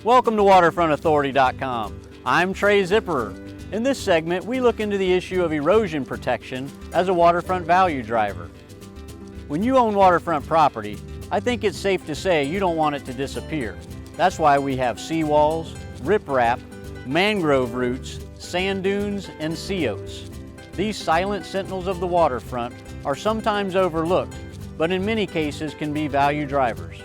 Welcome to waterfrontauthority.com. I'm Trey Zipperer. In this segment, we look into the issue of erosion protection as a waterfront value driver. When you own waterfront property, I think it's safe to say you don't want it to disappear. That's why we have seawalls, riprap, mangrove roots, sand dunes, and sea oats. These silent sentinels of the waterfront are sometimes overlooked, but in many cases can be value drivers.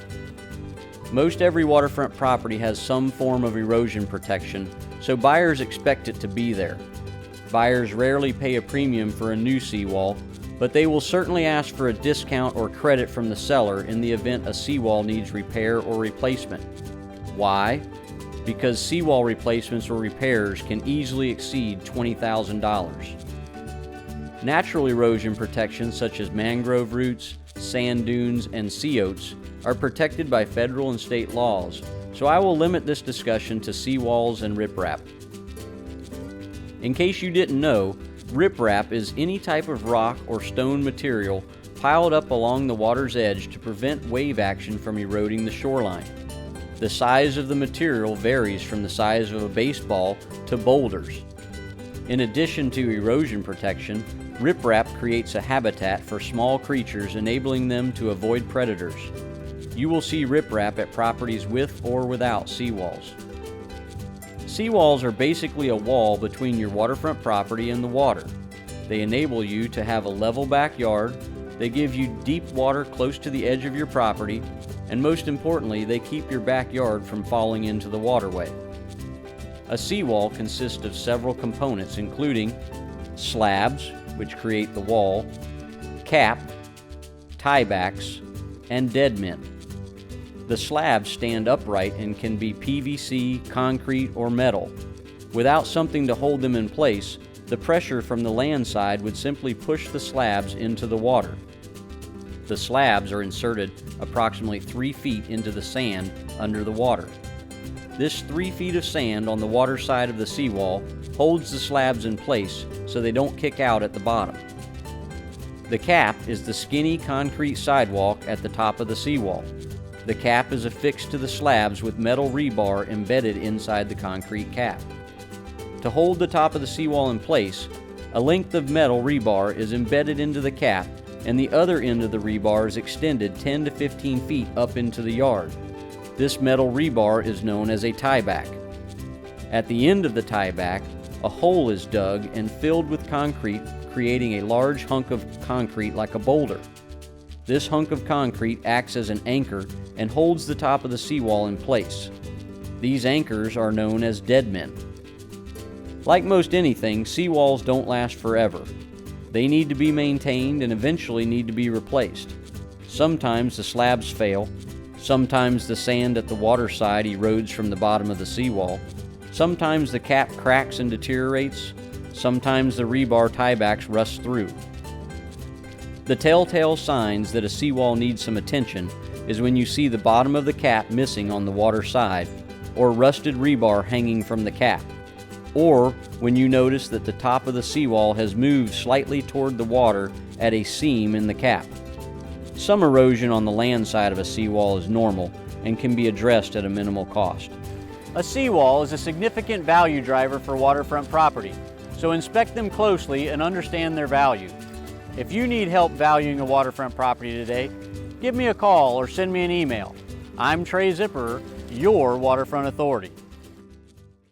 Most every waterfront property has some form of erosion protection, so buyers expect it to be there. Buyers rarely pay a premium for a new seawall, but they will certainly ask for a discount or credit from the seller in the event a seawall needs repair or replacement. Why? Because seawall replacements or repairs can easily exceed $20,000. Natural erosion protection such as mangrove roots, sand dunes, and sea oats are protected by federal and state laws, so I will limit this discussion to seawalls and riprap. In case you didn't know, riprap is any type of rock or stone material piled up along the water's edge to prevent wave action from eroding the shoreline. The size of the material varies from the size of a baseball to boulders. In addition to erosion protection, riprap creates a habitat for small creatures, enabling them to avoid predators. You will see riprap at properties with or without seawalls. Seawalls are basically a wall between your waterfront property and the water. They enable you to have a level backyard, they give you deep water close to the edge of your property, and most importantly, they keep your backyard from falling into the waterway. A seawall consists of several components, including slabs, which create the wall, cap, tiebacks, and dead men. The slabs stand upright and can be PVC, concrete, or metal. Without something to hold them in place, the pressure from the land side would simply push the slabs into the water. The slabs are inserted approximately 3 feet into the sand under the water. This 3 feet of sand on the water side of the seawall holds the slabs in place so they don't kick out at the bottom. The cap is the skinny concrete sidewalk at the top of the seawall. The cap is affixed to the slabs with metal rebar embedded inside the concrete cap. To hold the top of the seawall in place, a length of metal rebar is embedded into the cap, and the other end of the rebar is extended 10 to 15 feet up into the yard. This metal rebar is known as a tieback. At the end of the tieback, a hole is dug and filled with concrete, creating a large hunk of concrete like a boulder. This hunk of concrete acts as an anchor and holds the top of the seawall in place. These anchors are known as dead men. Like most anything, seawalls don't last forever. They need to be maintained and eventually need to be replaced. Sometimes the slabs fail, sometimes the sand at the water side erodes from the bottom of the seawall, sometimes the cap cracks and deteriorates, sometimes the rebar tiebacks rust through. The telltale signs that a seawall needs some attention is when you see the bottom of the cap missing on the water side, or rusted rebar hanging from the cap, or when you notice that the top of the seawall has moved slightly toward the water at a seam in the cap. Some erosion on the land side of a seawall is normal and can be addressed at a minimal cost. A seawall is a significant value driver for waterfront property, so inspect them closely and understand their value. If you need help valuing a waterfront property today, give me a call or send me an email. I'm Trey Zipperer, your Waterfront Authority.